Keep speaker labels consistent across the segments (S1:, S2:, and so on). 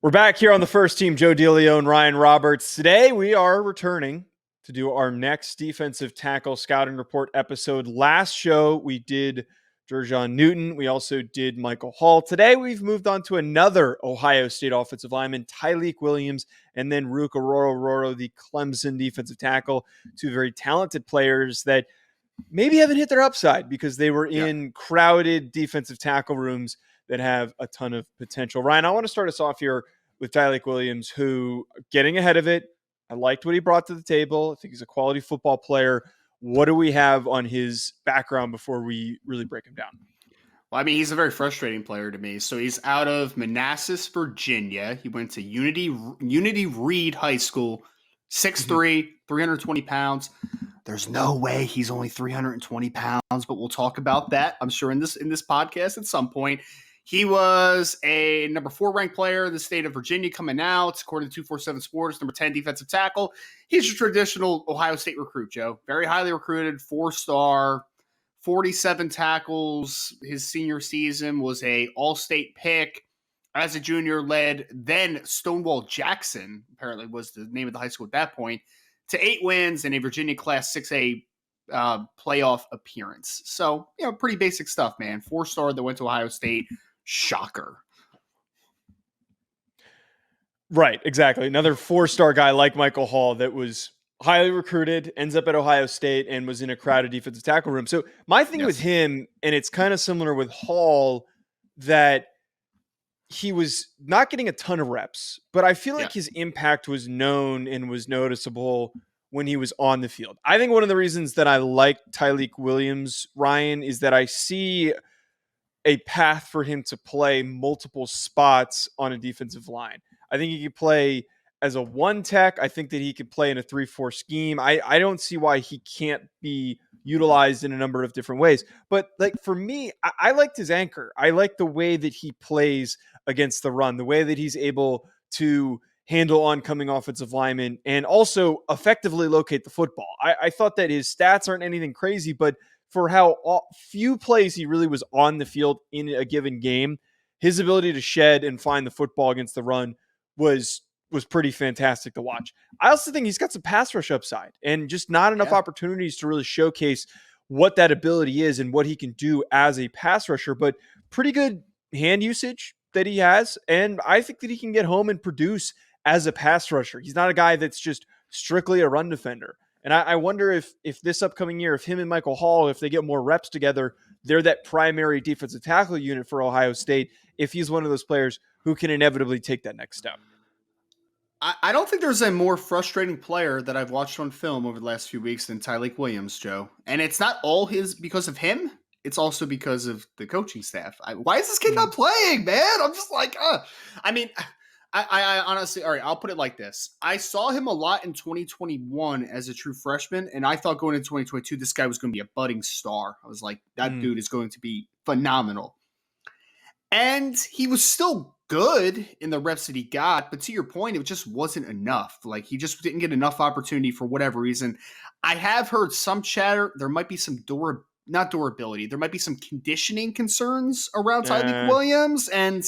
S1: We're back here on the first team, Joe DeLeone and Ryan Roberts. Today, we are returning to do our next defensive tackle scouting report episode. Last show, we did Jer'Jon Newton. We also did Michael Hall. Today, we've moved on to another Ohio State offensive lineman, Tyleik Williams, and then Ruke Ororo, the Clemson defensive tackle. Two very talented players that maybe haven't hit their upside because they were in crowded defensive tackle rooms that have a ton of potential. Ryan, I want to start us off here with Tyleik Williams, who, getting ahead of it, I liked what he brought to the table. I think he's a quality football player. What do we have on his background before we really break him down?
S2: Well, I mean, he's a very frustrating player to me. So he's out of Manassas, Virginia. He went to Unity Reed High School, 6'3", 320 pounds. There's no way he's only 320 pounds, but we'll talk about that, I'm sure, in this podcast at some point. He was a number 4 ranked player in the state of Virginia coming out, according to 247 Sports, number 10 defensive tackle. He's a traditional Ohio State recruit, Joe. Very highly recruited, 4-star, 47 tackles. His senior season was a all-state pick. As a junior, led then Stonewall Jackson, apparently was the name of the high school at that point, to 8 wins and a Virginia Class 6A playoff appearance. So, pretty basic stuff, man. 4-star that went to Ohio State. Shocker.
S1: Right, exactly. Another 4-star guy like Michael Hall that was highly recruited, ends up at Ohio State, and was in a crowded defensive tackle room. So my thing with him, and it's kind of similar with Hall, that he was not getting a ton of reps, but I feel like his impact was known and was noticeable when he was on the field. I think one of the reasons that I like Tyleik Williams, Ryan, is that I see a path for him to play multiple spots on a defensive line. I think he could play as a 1 tech. I think that he could play in a 3-4 scheme. I don't see why he can't be utilized in a number of different ways. But like for me, I liked his anchor. I like the way that he plays against the run, the way that he's able to handle oncoming offensive linemen and also effectively locate the football. I thought that his stats aren't anything crazy, but for how few plays he really was on the field in a given game, his ability to shed and find the football against the run was pretty fantastic to watch. I also think he's got some pass rush upside and just not enough opportunities to really showcase what that ability is and what he can do as a pass rusher, but pretty good hand usage that he has. And I think that he can get home and produce as a pass rusher. He's not a guy that's just strictly a run defender. And I wonder if this upcoming year, if him and Michael Hall, if they get more reps together, they're that primary defensive tackle unit for Ohio State, if he's one of those players who can inevitably take that next step.
S2: I don't think there's a more frustrating player that I've watched on film over the last few weeks than Tyleik Williams, Joe. And it's not all because of him. It's also because of the coaching staff. Why is this kid not playing, man? I'm just like, I mean, I honestly, all right, I'll put it like this. I saw him a lot in 2021 as a true freshman, and I thought going into 2022, this guy was going to be a budding star. I was like, that dude is going to be phenomenal. And he was still good in the reps that he got, but to your point, it just wasn't enough. Like, he just didn't get enough opportunity for whatever reason. I have heard some chatter. There might be some not durability. There might be some conditioning concerns around Tyleik Williams, and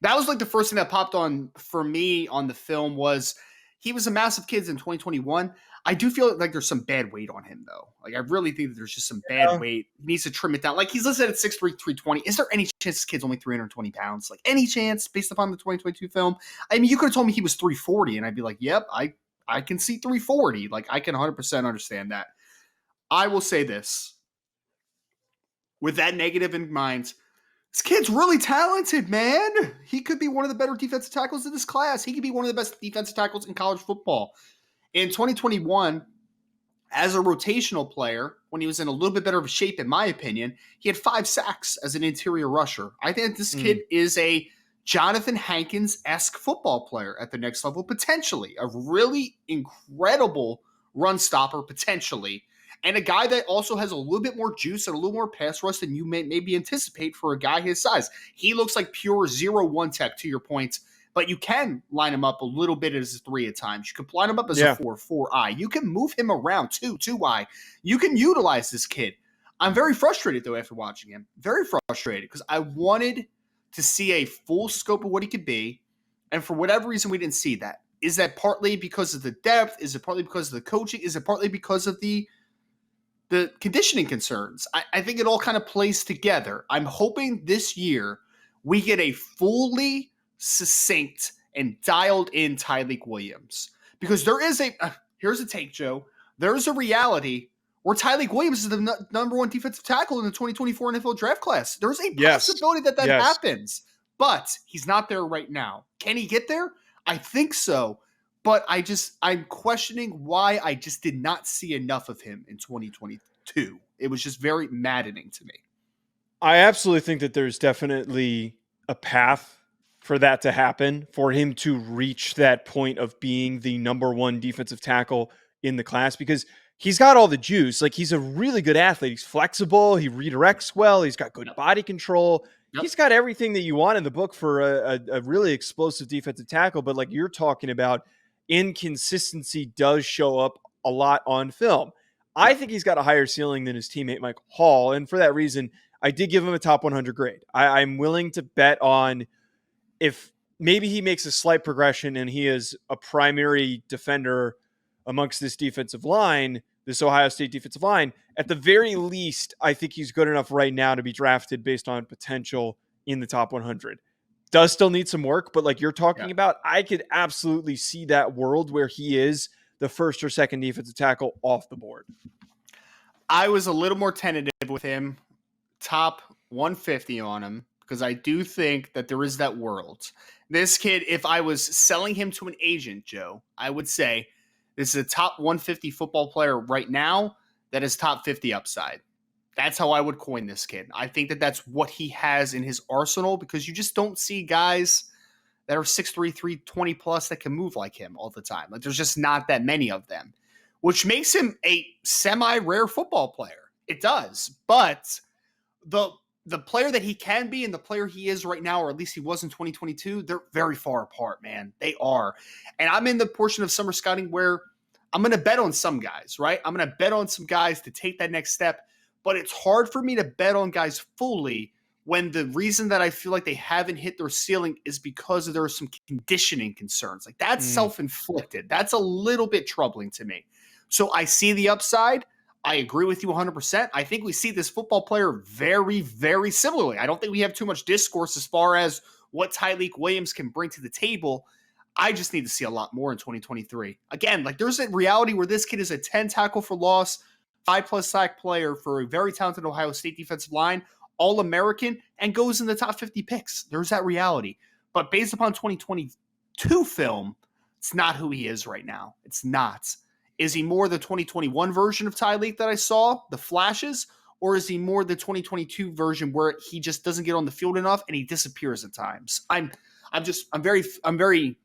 S2: that was like the first thing that popped on for me on the film was he was a massive kid in 2021. I do feel like there's some bad weight on him, though. Like, I really think that there's just some bad weight. He needs to trim it down. Like, he's listed at 6'3", 320. Is there any chance this kid's only 320 pounds? Like, any chance based upon the 2022 film? I mean, you could have told me he was 340, and I'd be like, yep, I can see 340. Like, I can 100% understand that. I will say this. With that negative in mind, this kid's really talented, man. He could be one of the better defensive tackles in this class. He could be one of the best defensive tackles in college football. In 2021, as a rotational player, when he was in a little bit better of a shape, in my opinion, he had 5 sacks as an interior rusher. I think this kid is a Jonathan Hankins-esque football player at the next level, potentially. A really incredible run stopper, potentially. And a guy that also has a little bit more juice and a little more pass rush than you maybe anticipate for a guy his size. He looks like pure 0-1 tech, to your point, but you can line him up a little bit as a 3 at times. You can line him up as a 4-4-I. You can move him around 2-2-I. You can utilize this kid. I'm very frustrated, though, after watching him. Very frustrated because I wanted to see a full scope of what he could be. And for whatever reason, we didn't see that. Is that partly because of the depth? Is it partly because of the coaching? Is it partly because of the conditioning concerns? I think it all kind of plays together. I'm hoping this year we get a fully succinct and dialed in Tyleik Williams. Because there is here's a take, Joe. There's a reality where Tyleik Williams is the number one defensive tackle in the 2024 NFL draft class. There's a possibility that happens, but he's not there right now. Can he get there? I think so. But I'm questioning why I just did not see enough of him in 2022. It was just very maddening to me.
S1: I absolutely think that there's definitely a path for that to happen, for him to reach that point of being the number one defensive tackle in the class, because he's got all the juice. Like, he's a really good athlete. He's flexible. He redirects well. He's got good body control. Yep. He's got everything that you want in the book for a really explosive defensive tackle. But like you're talking about, inconsistency does show up a lot on film. I think he's got a higher ceiling than his teammate Michael Hall. And for that reason, I did give him a top 100 grade. I'm willing to bet on, if maybe he makes a slight progression and he is a primary defender amongst this defensive line, this Ohio State defensive line, at the very least, I think he's good enough right now to be drafted based on potential in the top 100. Does still need some work, but like you're talking about, I could absolutely see that world where he is the first or second defensive tackle off the board.
S2: I was a little more tentative with him, top 150 on him, because I do think that there is that world. This kid, if I was selling him to an agent, Joe, I would say this is a top 150 football player right now that is top 50 upside. That's how I would coin this kid. I think that that's what he has in his arsenal, because you just don't see guys that are 6'3", 320 plus that can move like him all the time. Like, there's just not that many of them, which makes him a semi-rare football player. It does. But the player that he can be and the player he is right now, or at least he was in 2022, they're very far apart, man. They are. And I'm in the portion of summer scouting where I'm going to bet on some guys, right? I'm going to bet on some guys to take that next step. But it's hard for me to bet on guys fully when the reason that I feel like they haven't hit their ceiling is because there are some conditioning concerns. Like, that's self-inflicted. That's a little bit troubling to me. So I see the upside. I agree with you 100%. I think we see this football player very, very similarly. I don't think we have too much discourse as far as what Tyleik Williams can bring to the table. I just need to see a lot more in 2023. Again, like, there's a reality where this kid is a 10 tackle for loss, 5+ sack player for a very talented Ohio State defensive line, All-American, and goes in the top 50 picks. There's that reality. But based upon 2022 film, it's not who he is right now. It's not. Is he more the 2021 version of Tyleik that I saw, the flashes, or is he more the 2022 version where he just doesn't get on the field enough and he disappears at times? I'm very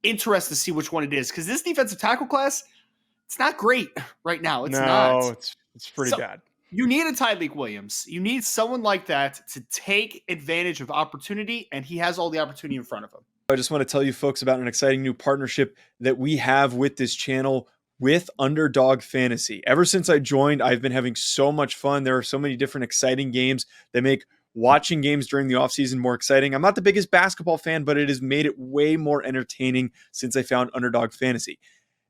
S2: interested to see which one it is, because this defensive tackle class, it's not great right now. It's
S1: pretty bad.
S2: You need a Tyleik Williams. You need someone like that to take advantage of opportunity, and he has all the opportunity in front of him.
S1: I just want to tell you folks about an exciting new partnership that we have with this channel with Underdog Fantasy. Ever since I joined, I've been having so much fun. There are so many different exciting games that make watching games during the offseason more exciting. I'm not the biggest basketball fan, but it has made it way more entertaining since I found Underdog Fantasy.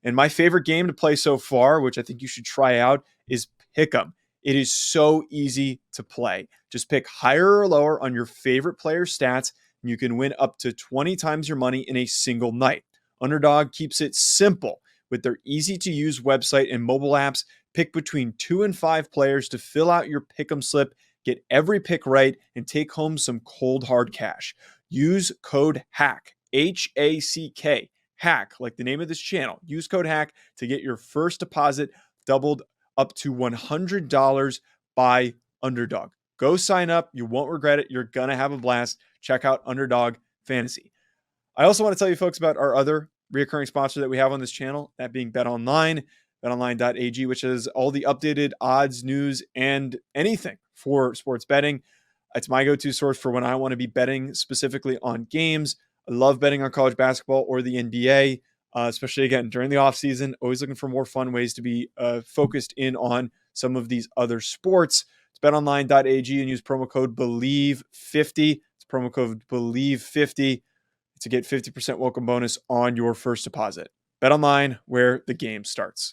S1: And my favorite game to play so far, which I think you should try out, is Pick'em. It is so easy to play. Just pick higher or lower on your favorite player's stats, and you can win up to 20 times your money in a single night. Underdog keeps it simple with their easy-to-use website and mobile apps. Pick between 2 and 5 players to fill out your Pick'em slip, get every pick right, and take home some cold hard cash. Use code HACK, H-A-C-K, HACK, like the name of this channel. Use code HACK to get your first deposit doubled up to $100 by Underdog. Go sign up. You won't regret it. You're going to have a blast. Check out Underdog Fantasy. I also want to tell you folks about our other recurring sponsor that we have on this channel, that being BetOnline, betonline.ag, which has all the updated odds, news, and anything for sports betting. It's my go-to source for when I want to be betting specifically on games. I love betting on college basketball or the NBA, especially, again, during the offseason. Always looking for more fun ways to be focused in on some of these other sports. It's betonline.ag and use promo code BELIEVE50. It's promo code BELIEVE50. to get 50% welcome bonus on your first deposit. Bet online, where the game starts.